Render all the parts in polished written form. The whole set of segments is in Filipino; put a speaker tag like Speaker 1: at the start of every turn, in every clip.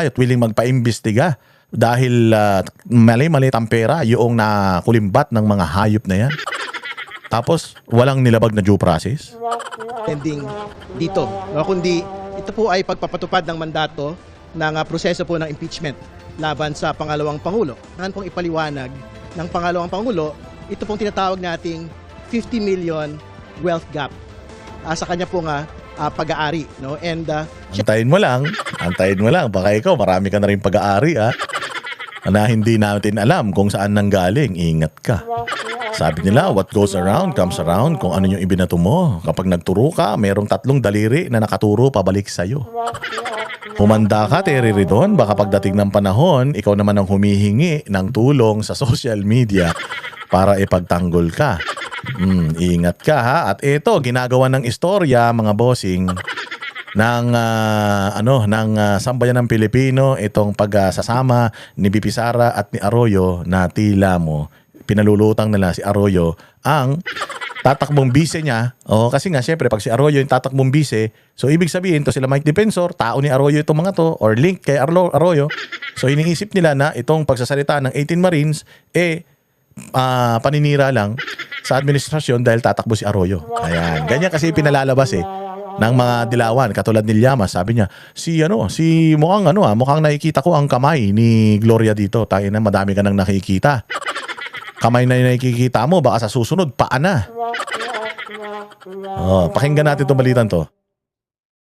Speaker 1: at willing magpaimbestiga dahil mali-mali ang pera yung nakulimbat ng mga hayop na yan. Tapos walang nilabag na due process.
Speaker 2: Ending dito, no? Kundi ito po ay pagpapatupad ng mandato ng proseso po ng impeachment laban sa pangalawang Pangulo. Ngayon pong ipaliwanag ng pangalawang Pangulo, ito pong tinatawag nating 50 million wealth gap sa kanya po nga pag-aari, no? And
Speaker 1: Antayin mo lang, baka ikaw marami ka na rin pag-aari na hindi natin alam kung saan nanggaling. Ingat ka. Sabi nila, what goes around comes around. Kung ano yung ibinato mo. Kapag nagturo ka, merong 3 daliri na nakaturo pabalik sa'yo. Humanda ka, Terry doon. Baka pagdating ng panahon, ikaw naman ang humihingi ng tulong sa social media para ipagtanggol ka. Ingat ka ha. At ito, ginagawa ng istorya, mga bossing, ng sambayan ng Pilipino, itong pagsasama ni VP Sara at ni Arroyo na tila mo pinalulutang nila si Arroyo ang tatakbong bise niya. Kasi nga syempre pag si Arroyo yung tatakbong bise, so ibig sabihin to sila Mike Defensor, tao ni Arroyo itong mga to or link kay Arroyo. So iniisip nila na itong pagsasalita ng 18 Marines paninira lang sa administrasyon dahil tatakbo si Arroyo. Ayan, ganyan kasi pinalalabas ng mga dilawan katulad ni Llamas. Sabi niya, mukhang nakikita ko ang kamay ni Gloria dito. Tayo na, madami ka nang nakikita. Kamay na nakikita mo, baka sa susunod paa na. Pakinggan natin itong balitan to.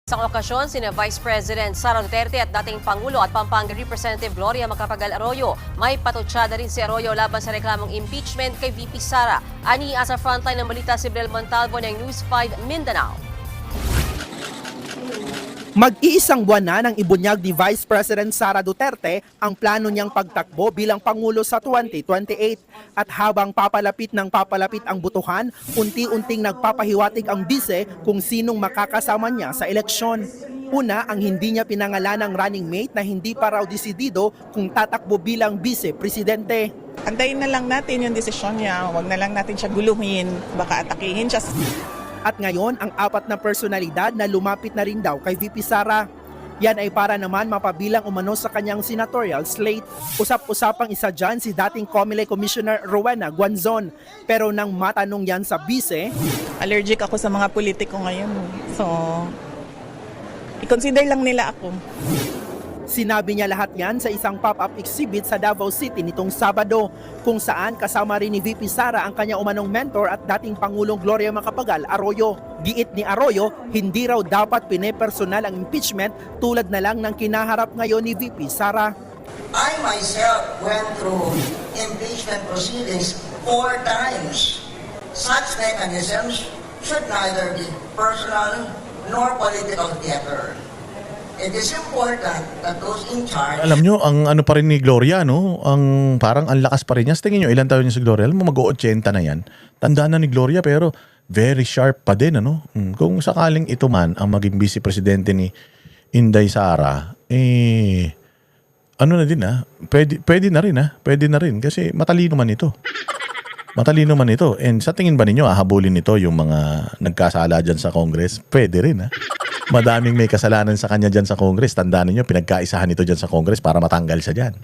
Speaker 3: Sa okasyon, sina Vice President Sara Duterte at dating Pangulo at Pampanga Representative Gloria Macapagal Arroyo. May patutsada rin si Arroyo laban sa reklamong impeachment kay VP Sara. Ani sa frontline ng balita si Brel Montalvo ng News 5 Mindanao.
Speaker 4: Mag-iisang buwan na nang ibunyag ni Vice President Sara Duterte ang plano niyang pagtakbo bilang Pangulo sa 2028. At habang papalapit ang butuhan, unti-unting nagpapahiwatig ang bise kung sinong makakasama niya sa eleksyon. Una, ang hindi niya pinangalan ng running mate na hindi pa raw desidido kung tatakbo bilang vice-presidente.
Speaker 5: Antayin na lang natin yung desisyon niya, huwag na lang natin siya guluhin, baka atakihin siya.
Speaker 4: At ngayon, ang 4 na personalidad na lumapit na rin daw kay VP Sara. Yan ay para naman mapabilang umano sa kanyang senatorial slate. Usap-usapang isa dyan si dating COMELEC Commissioner Rowena Guanzon. Pero nang matanong yan sa bise,
Speaker 5: Allergic ako sa mga politiko ngayon. So, i-consider lang nila ako.
Speaker 4: sinabi niya lahat yan sa isang pop-up exhibit sa Davao City nitong Sabado, kung saan kasama rin ni VP Sara ang kanya umanong mentor at dating Pangulong Gloria Macapagal Arroyo. Giit ni Arroyo, hindi raw dapat pinepersonal ang impeachment tulad na lang ng kinaharap ngayon ni VP Sara.
Speaker 6: I myself went through impeachment proceedings 4 times. Such mechanisms should neither be personal nor political theater. It is important that those in charge...
Speaker 1: Alam nyo, ang ano pa rin ni Gloria, no? Ang parang ang lakas pa rin niya. Tingin nyo, ilan taon niya si Gloria? Alam mo, mag-80 na yan. Tandaan na ni Gloria, pero very sharp pa din, ano? Kung sakaling ito man ang maging vice-presidente ni Inday Sara, ano na din, pwede na rin, Pwede na rin, kasi matalino man ito. Matalino man ito. And sa tingin ba ninyo, hahabulin nito yung mga nagkasala dyan sa Congress? Pwede rin, Madaming may kasalanan sa kanya dyan sa Congress. Tandaan niyo, pinagkaisahan ito dyan sa Congress para matanggal siya dyan.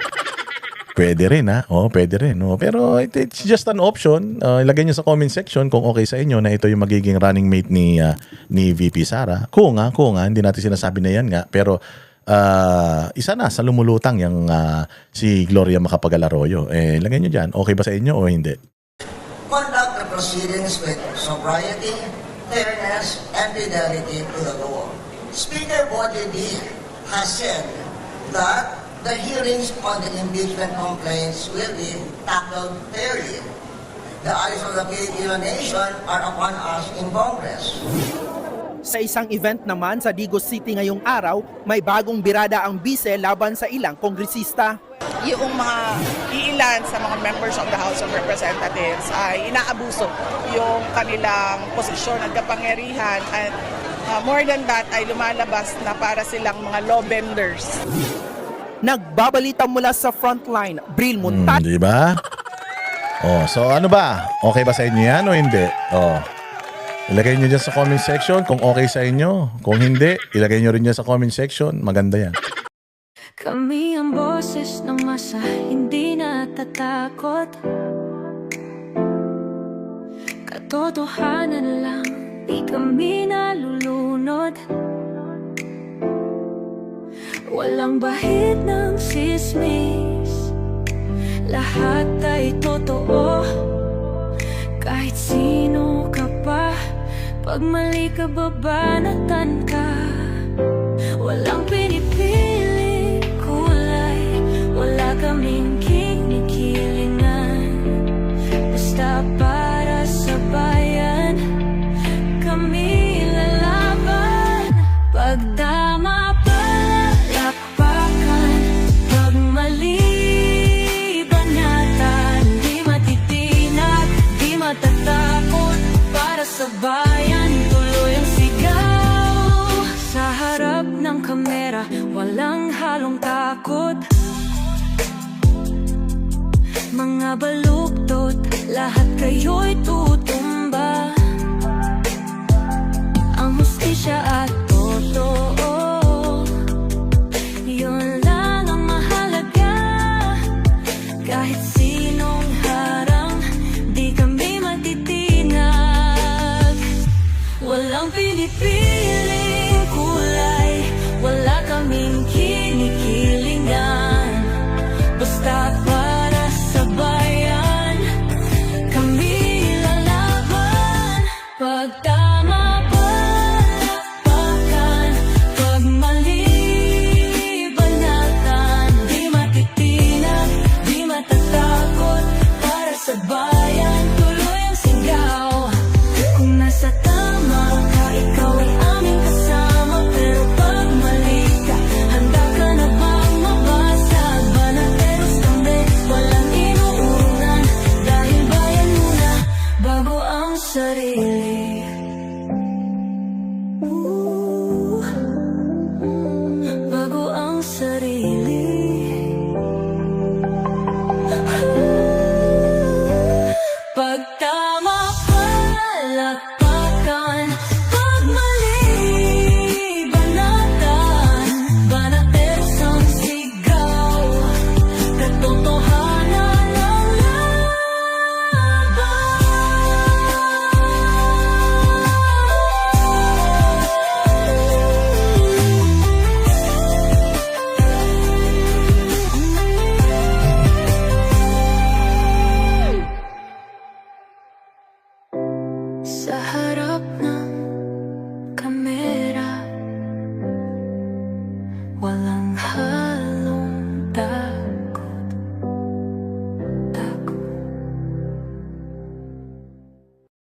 Speaker 1: Pwede rin, pwede rin. Pero it's just an option. Ilagay niyo sa comment section kung okay sa inyo na ito yung magiging running mate ni VP Sara. Kung hindi natin sinasabi na yan nga. Pero isa na sa lumulutang yung si Gloria Macapagal Arroyo. Ilagay niyo dyan. Okay ba sa inyo o hindi?
Speaker 6: Conduct the proceedings with sobriety, fairness, and fidelity to the law. Speaker Bodidi has said that the hearings on the impeachment complaints will be tackled fairly. The eyes of the Filipino nation are upon us in Congress.
Speaker 4: Sa isang event naman sa Digos City ngayong araw, may bagong birada ang bise laban sa ilang kongresista.
Speaker 5: Yung mga iilan sa mga members of the House of Representatives ay inaabuso yung kanilang posisyon at kapangyarihan at more than that ay lumalabas na para silang mga law benders.
Speaker 4: Nagbabalita mula sa frontline, Bril Montalvo.
Speaker 1: Di ba? So ano ba? Okay ba sa inyo yan o hindi? Ilagay nyo dyan sa comment section kung okay sa inyo. Kung hindi, ilagay nyo rin dyan sa comment section. Maganda yan.
Speaker 7: Kami ang boses ng masa, hindi natatakot. Katotohanan lang, di kami nalulunod. Walang bahid ng sismis, lahat ay totoo. Kahit sino ka pa, pag mali ka babanatan ka. Walang pinipili kulay, wala kaming kinikilingan. Basta para sa bayan, kami lalaban. Pag tama palakpakan, pag mali banatan. Di matitinag, di matatakot, para sa bayan tuloy ang sigaw. Sa harap ng kamera, walang halong takot. Mga baluktot, lahat kayo'y tuwa.